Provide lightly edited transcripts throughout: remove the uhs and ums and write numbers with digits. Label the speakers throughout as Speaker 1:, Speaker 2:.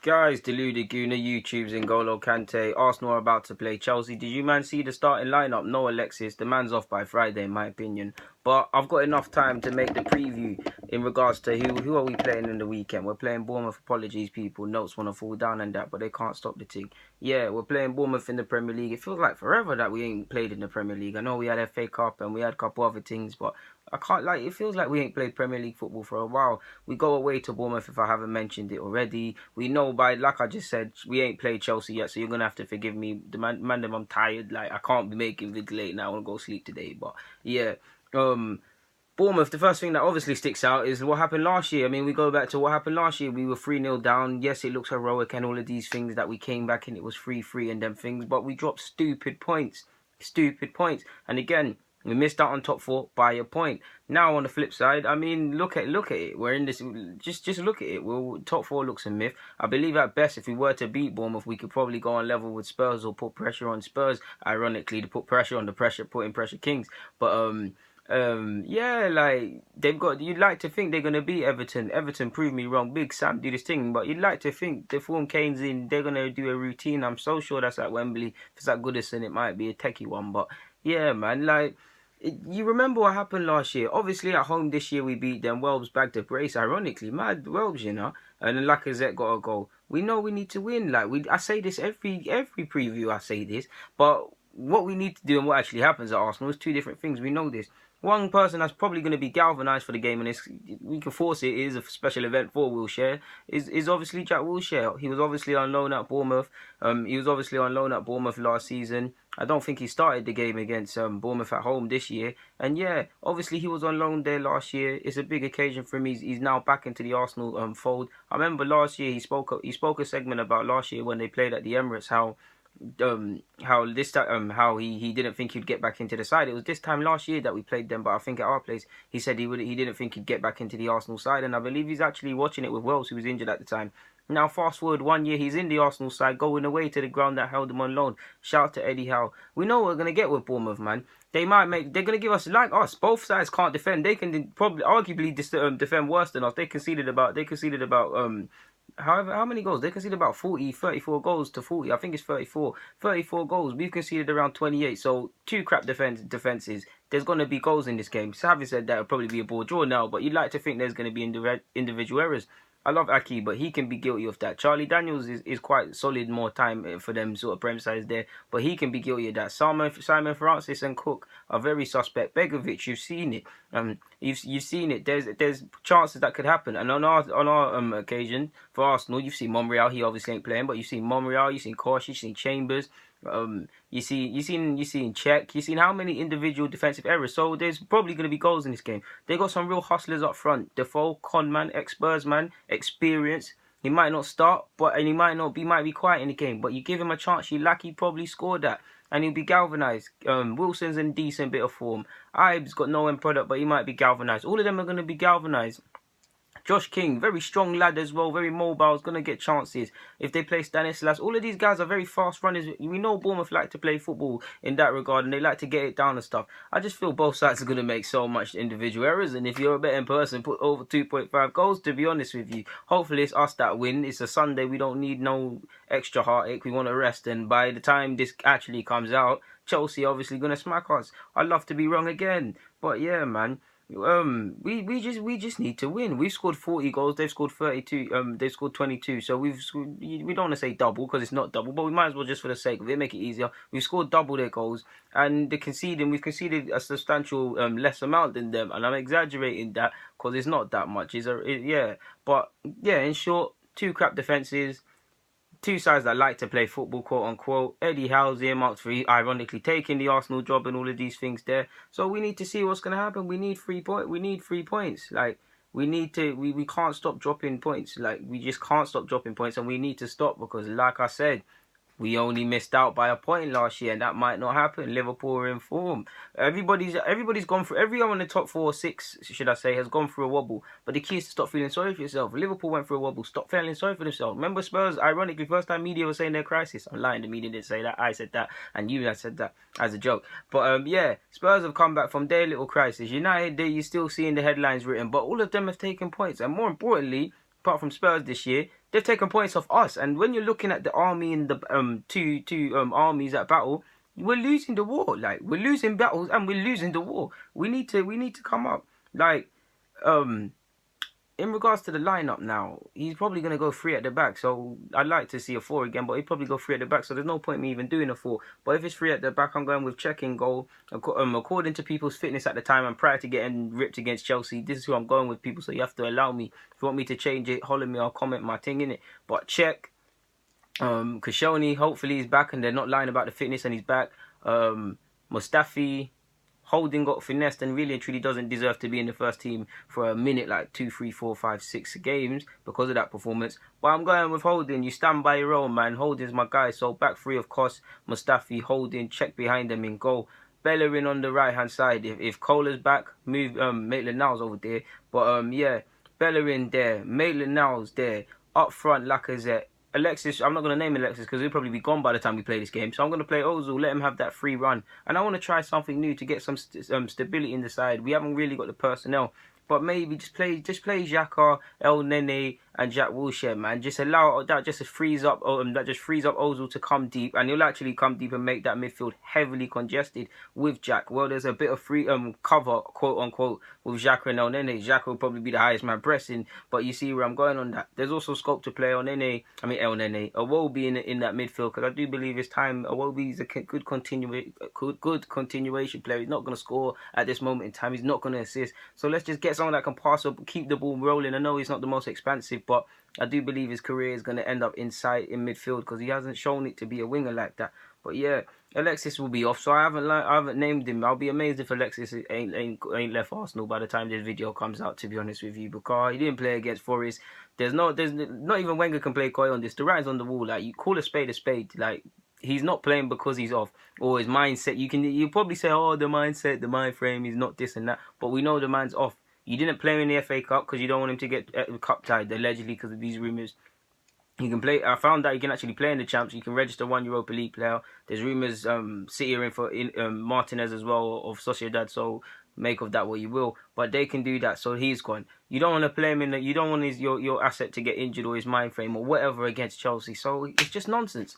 Speaker 1: Guys, Deluded Gooner, YouTube's N'Golo Kante. Arsenal are about to play Chelsea. Did you man see the starting lineup? No Alexis. The man's off by Friday, in my opinion. But I've got enough time to make the preview in regards to who are we playing in the weekend. We're playing Bournemouth. Apologies, people. Notes want to fall down and that, but they can't stop the thing. Yeah, we're playing Bournemouth in the Premier League. It feels like forever that we ain't played in the Premier League. I know we had FA Cup and we had a couple other things, but I can't it feels like we ain't played Premier League football for a while. We go away to Bournemouth if I haven't mentioned it already. We know like I just said, we ain't played Chelsea yet, so you're going to have to forgive me. The man, I'm tired. Like, I can't be making vids late now. I want to go sleep today. But, yeah. Bournemouth, the first thing that obviously sticks out is what happened last year. I mean, we go back to what happened last year. We were 3-0 down. Yes, it looks heroic and all of these things that we came back and it was 3-3 and them things. But we dropped stupid points. Stupid points. And again, we missed out on top 4 by a point. Now on the flip side, I mean, look at it. We're in this. Just look at it. Well, top 4 looks a myth. I believe at best, if we were to beat Bournemouth, we could probably go on level with Spurs or put pressure on Spurs. Ironically, to put pressure on the putting pressure Kings. But yeah, like you'd like to think they're gonna beat Everton. Everton proved me wrong. Big Sam do this thing, but you'd like to think the form Kane's in, they're gonna do a routine. I'm so sure that's at Wembley. If it's at Goodison, it might be a techie one, but yeah, man, like. You remember what happened last year? Obviously, at home this year we beat them. Welbs bagged a brace. Ironically, mad Welbs, you know. And then Lacazette got a goal. We know we need to win. Like I say this every preview. I say this, but what we need to do and what actually happens at Arsenal is two different things. We know this. One person that's probably going to be galvanised for the game, and we can force it, is a special event for Wilshere, is obviously Jack Wilshere. He was obviously on loan at Bournemouth. He was obviously on loan at Bournemouth last season. I don't think he started the game against Bournemouth at home this year. And yeah, obviously he was on loan there last year. It's a big occasion for him. He's now back into the Arsenal fold. I remember last year he spoke a segment about last year when they played at the Emirates, how he didn't think he'd get back into the side. It was this time last year that we played them, but I think at our place he said he didn't think he'd get back into the Arsenal side, and I believe he's actually watching it with Wells, who was injured at the time. Now fast forward 1 year, he's in the Arsenal side, going away to the ground that held him on loan. Shout out to Eddie Howe. We know what we're gonna get with Bournemouth, man. They're gonna give us, like us. Both sides can't defend. They can probably arguably defend worse than us. They conceded about how many goals? They conceded about 34 goals to 40. I think it's 34 goals. We've conceded around 28. So 2 crap defenses. There's going to be goals in this game. So having said that, it'll probably be a ball draw now. But you'd like to think there's going to be individual errors. I love Aki, but he can be guilty of that. Charlie Daniels is quite solid, more time for them sort of prem sides there, but he can be guilty of that. Simon Francis and Cook are very suspect. Begovic, you've seen it. You've seen it. There's chances that could happen. And on our occasion for Arsenal, you've seen Monreal. He obviously ain't playing, but you've seen Monreal, you've seen Kosh, you've seen Chambers. You've seen Czech. You've seen how many individual defensive errors. So there's probably going to be goals in this game. They got some real hustlers up front. Defoe, Conman, ex-Spurs man, experience. He might not start, and he might be quiet in the game. But you give him a chance, he probably scored that, and he'll be galvanised. Wilson's in decent bit of form. Ibe's got no end product, but he might be galvanised. All of them are going to be galvanised. Josh King, very strong lad as well, very mobile, is going to get chances. If they play Stanislas, all of these guys are very fast runners. We know Bournemouth like to play football in that regard, and they like to get it down and stuff. I just feel both sides are going to make so much individual errors, and if you're a betting person, put over 2.5 goals, to be honest with you. Hopefully it's us that win. It's a Sunday, we don't need no extra heartache, we want to rest, and by the time this actually comes out, Chelsea obviously going to smack us. I'd love to be wrong again, but yeah, man. We just need to win. We've scored 40 goals. They've scored 32. They've scored 22. So we don't want to say double because it's not double, but we might as well, just for the sake of it, make it easier. We've scored double their goals, and we've conceded a substantial less amount than them. And I'm exaggerating that because it's not that much. But yeah. In short, 2 crap defenses. 2 sides that like to play football, quote unquote. Eddie Howe's earmarked for ironically taking the Arsenal job and all of these things there. So we need to see what's going to happen. We need 3 points. We need 3 points. Like we can't stop dropping points. Like we just can't stop dropping points, and we need to stop because, like I said, we only missed out by a point last year, and that might not happen. Liverpool are in form. Everybody's gone through. Everyone in the top 4 or 6, should I say, has gone through a wobble. But the key is to stop feeling sorry for yourself. Liverpool went through a wobble. Stop feeling sorry for themselves. Remember Spurs? Ironically, first time media was saying their crisis. I'm lying. The media didn't say that. I said that, and you said that as a joke. But yeah, Spurs have come back from their little crisis. United, you're still seeing the headlines written, but all of them have taken points, and more importantly, apart from Spurs this year, they've taken points off us. And when you're looking at the army and the two armies at battle, we're losing the war. Like, we're losing battles and we're losing the war. We need to come up. Like, in regards to the lineup now, he's probably going to go 3 at the back. So I'd like to see a 4 again, but he'd probably go 3 at the back. So there's no point me even doing a 4. But if it's 3 at the back, I'm going with checking goal. According to people's fitness at the time and prior to getting ripped against Chelsea, this is who I'm going with, people. So you have to allow me. If you want me to change it, holler me. I'll comment my thing in it. But check. Koscielny, hopefully he's back and they're not lying about the fitness and he's back. Mustafi. Holding got finessed and really and truly doesn't deserve to be in the first team for a minute, like 2, 3, 4, 5, 6 games because of that performance. But I'm going with Holding. You stand by your own, man. Holding's my guy. So back 3, of course, Mustafi, Holding, check behind them in goal. Bellerin on the right hand side. If Kohler's back, move Maitland-Niles over there. But yeah, Bellerin there, Maitland-Niles there. Up front, Lacazette. Alexis, I'm not going to name Alexis because he'll probably be gone by the time we play this game. So I'm going to play Ozil, let him have that free run. And I want to try something new to get some stability in the side. We haven't really got the personnel. But maybe just play Xhaka, El Nene, and Jack Wilshere, man. Just allow that just frees up Ozil to come deep, and he'll actually come deep and make that midfield heavily congested with Jack. Well, there's a bit of free cover, quote unquote, with Xhaka and El Nene. Xhaka will probably be the highest man pressing, but you see where I'm going on that. There's also scope to play El Nene, Iwobi in that midfield, because I do believe it's time. Iwobi is a good continuation player. He's not going to score at this moment in time. He's not going to assist. So let's just get someone that can pass up, keep the ball rolling. I know he's not the most expansive, but I do believe his career is going to end up in midfield because he hasn't shown it to be a winger like that. But yeah, Alexis will be off, so I haven't named him. I'll be amazed if Alexis ain't left Arsenal by the time this video comes out, to be honest with you, because he didn't play against Forest. There's not even Wenger can play coy on this. The writing's on the wall. Like, you call a spade. Like, he's not playing because he's off, or his mindset. You probably say, oh, the mindset, the mind frame, he's not this and that, but we know the man's off. You didn't play him in the FA Cup because you don't want him to get cup tied, allegedly, because of these rumours. He can play. I found that he can actually play in the Champs. You can register 1 Europa League player. There's rumours City are in for Martinez as well of Sociedad, so make of that what you will. But they can do that, so he's gone. You don't want to play him in you don't want your asset to get injured or his mind frame or whatever against Chelsea. So it's just nonsense.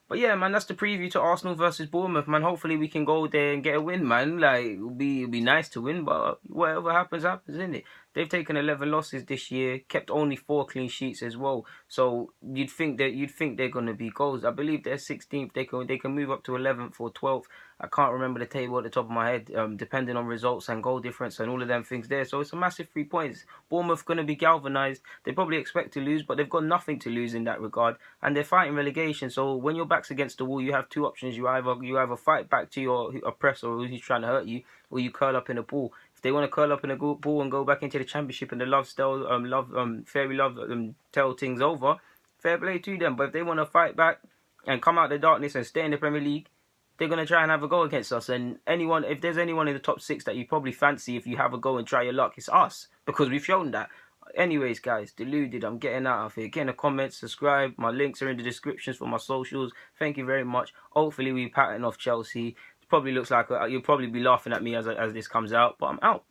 Speaker 1: But yeah, man, that's the preview to Arsenal versus Bournemouth, man. Hopefully we can go there and get a win, man. Like, it'll be nice to win, but whatever happens, isn't it? They've taken 11 losses this year, kept only 4 clean sheets as well. So you'd think they're gonna be goals. I believe they're 16th. They can move up to 11th or 12th. I can't remember the table at the top of my head, depending on results and goal difference and all of them things there. So it's a massive 3 points. Bournemouth going to be galvanised. They probably expect to lose, but they've got nothing to lose in that regard. And they're fighting relegation. So when your back's against the wall, you have 2 options. You either fight back to your oppressor who's trying to hurt you, or you curl up in a ball. If they want to curl up in a ball and go back into the Championship and the fairy love tale things over, fair play to them. But if they want to fight back and come out of the darkness and stay in the Premier League, they're going to try and have a go against us. And if there's anyone in the top 6 that you probably fancy if you have a go and try your luck, it's us, because we've shown that. Anyways, guys, deluded. I'm getting out of here. Get in the comments, subscribe. My links are in the descriptions for my socials. Thank you very much. Hopefully we pattern off Chelsea. It probably looks like you'll probably be laughing at me as this comes out, but I'm out.